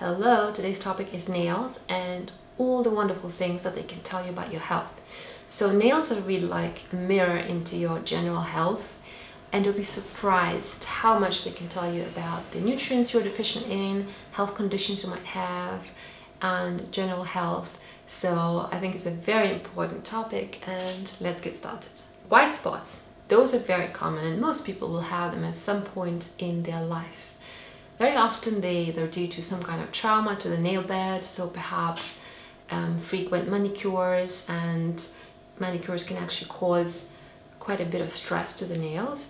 Hello, today's topic is nails and all the wonderful things that they can tell you about your health. So nails are really like a mirror into your general health, and you'll be surprised how much they can tell you about the nutrients you're deficient in, health conditions you might have, and general health. So I think it's a very important topic, and let's get started. White spots, those are very common and most people will have them at some point in their life. Very often they're due to some kind of trauma to the nail bed, so perhaps frequent manicures, and manicures can actually cause quite a bit of stress to the nails.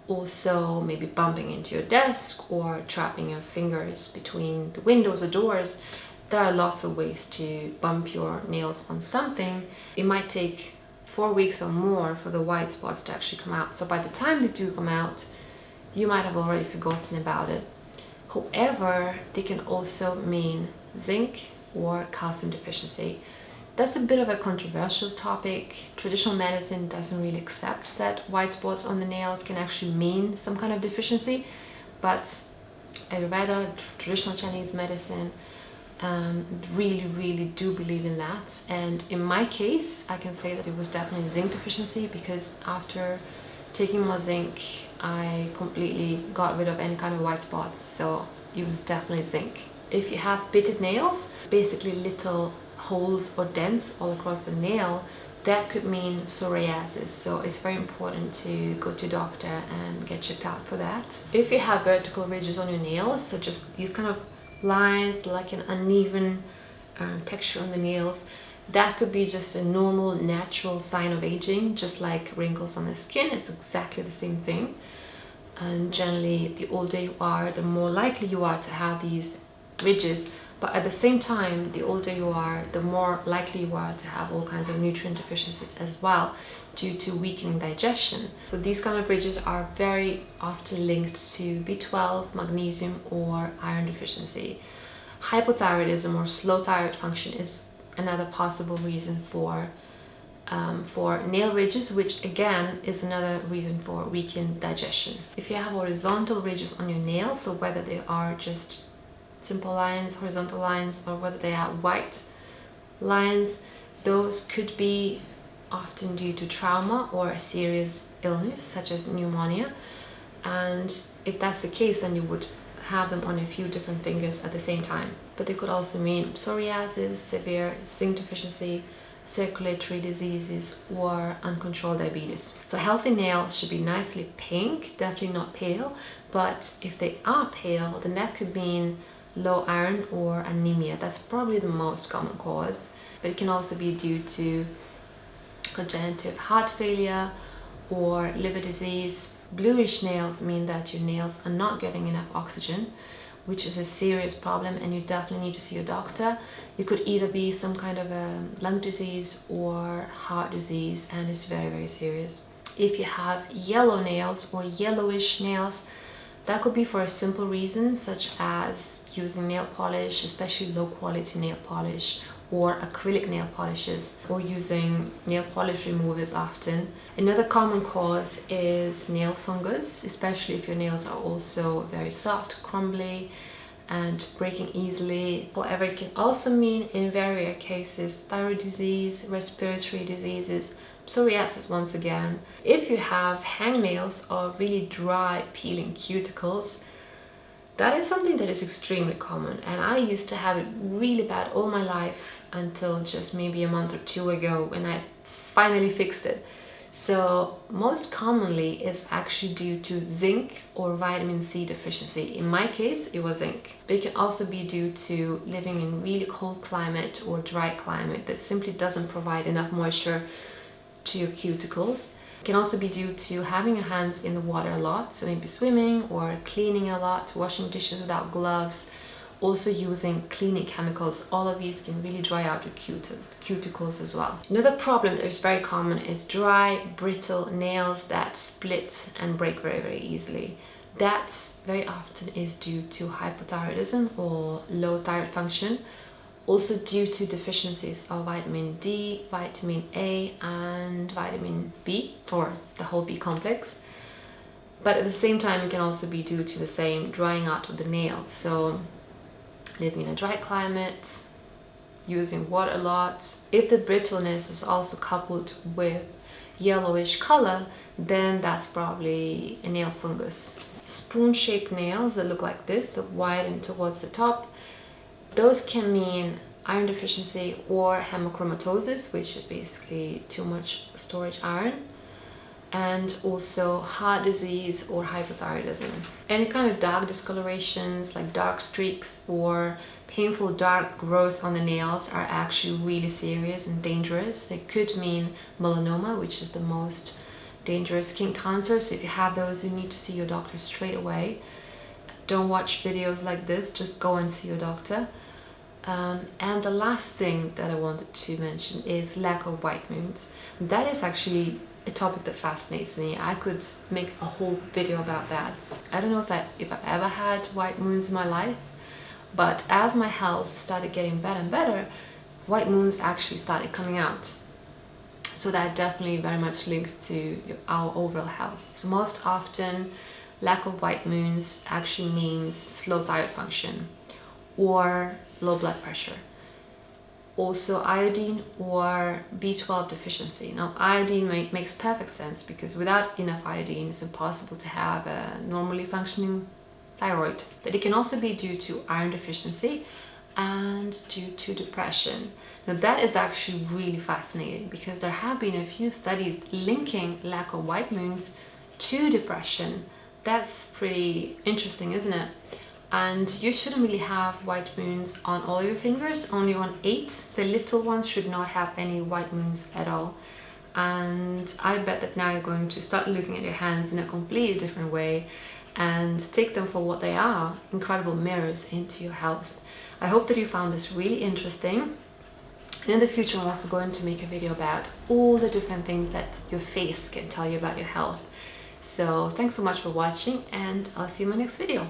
Also maybe bumping into your desk or trapping your fingers between the windows or doors. There are lots of ways to bump your nails on something. It might take 4 weeks or more for the white spots to actually come out, so by the time they do come out you might have already forgotten about it. However, they can also mean zinc or calcium deficiency. That's a bit of a controversial topic. Traditional medicine doesn't really accept that white spots on the nails can actually mean some kind of deficiency, but Ayurveda, traditional Chinese medicine, really do believe in that. And in my case, I can say that it was definitely zinc deficiency, because after taking more zinc, I completely got rid of any kind of white spots, so it was definitely zinc. If you have pitted nails, basically little holes or dents all across the nail, that could mean psoriasis, so it's very important to go to a doctor and get checked out for that. If you have vertical ridges on your nails, so just these kind of lines, like an uneven texture on the nails, that could be just a normal, natural sign of aging, just like wrinkles on the skin. It's exactly the same thing. And generally, the older you are, the more likely you are to have these ridges. But at the same time, the older you are, the more likely you are to have all kinds of nutrient deficiencies as well, due to weakening digestion. So these kind of ridges are very often linked to B12, magnesium, or iron deficiency. Hypothyroidism or slow thyroid function is another possible reason for nail ridges, which again is another reason for weakened digestion. If you have horizontal ridges on your nails, so whether they are just simple lines, horizontal lines, or whether they are white lines, those could be often due to trauma or a serious illness such as pneumonia. And if that's the case, then you would have them on a few different fingers at the same time. But they could also mean psoriasis, severe zinc deficiency, circulatory diseases, or uncontrolled diabetes. So healthy nails should be nicely pink, definitely not pale, but if they are pale, then that could mean low iron or anemia. That's probably the most common cause, but it can also be due to congenital heart failure or liver disease. Bluish nails mean that your nails are not getting enough oxygen, which is a serious problem, and you definitely need to see a doctor. It could either be some kind of a lung disease or heart disease, and it's very serious. If you have yellow nails or yellowish nails, that could be for a simple reason, such as using nail polish, especially low quality nail polish, or acrylic nail polishes, or using nail polish removers often. Another common cause is nail fungus, especially if your nails are also very soft, crumbly, and breaking easily. However, it can also mean, in very rare cases, thyroid disease, respiratory diseases, psoriasis once again. If you have hangnails or really dry peeling cuticles, that is something that is extremely common, and I used to have it really bad all my life until just maybe a month or two ago when I finally fixed it. So most commonly it's actually due to zinc or vitamin C deficiency. In my case it was zinc, but it can also be due to living in really cold climate or dry climate that simply doesn't provide enough moisture to your cuticles. It can also be due to having your hands in the water a lot, so maybe swimming or cleaning a lot, washing dishes without gloves, also using cleaning chemicals. All of these can really dry out your cuticles as well. Another problem that is very common is dry, brittle nails that split and break very easily. That very often is due to hypothyroidism or low thyroid function, also due to deficiencies of vitamin D, vitamin A, and vitamin B, or the whole B complex. But at the same time, it can also be due to the same drying out of the nail. So living in a dry climate, using water a lot. If the brittleness is also coupled with yellowish color, then that's probably a nail fungus. Spoon-shaped nails that look like this, that widen towards the top, those can mean iron deficiency or hemochromatosis, which is basically too much storage iron, and also heart disease or hypothyroidism. Any kind of dark discolorations like dark streaks or painful dark growth on the nails are actually really serious and dangerous. They could mean melanoma, which is the most dangerous skin cancer. So if you have those, you need to see your doctor straight away. Don't watch videos like this, just go and see your doctor. And the last thing that I wanted to mention is lack of white moons. That is actually a topic that fascinates me. I could make a whole video about that. I don't know if I've ever had white moons in my life, but as my health started getting better and better, white moons actually started coming out. So that definitely very much linked to our overall health. So most often, lack of white moons actually means slow thyroid function or low blood pressure. Also iodine or B12 deficiency. Now iodine makes perfect sense because without enough iodine it's impossible to have a normally functioning thyroid. But it can also be due to iron deficiency and due to depression. Now that is actually really fascinating because there have been a few studies linking lack of white moons to depression. That's pretty interesting, isn't it? And you shouldn't really have white moons on all your fingers, only on 8. The little ones should not have any white moons at all. And I bet that now you're going to start looking at your hands in a completely different way and take them for what they are, incredible mirrors into your health. I hope that you found this really interesting. And in the future, I'm also going to make a video about all the different things that your face can tell you about your health. So thanks so much for watching, and I'll see you in my next video.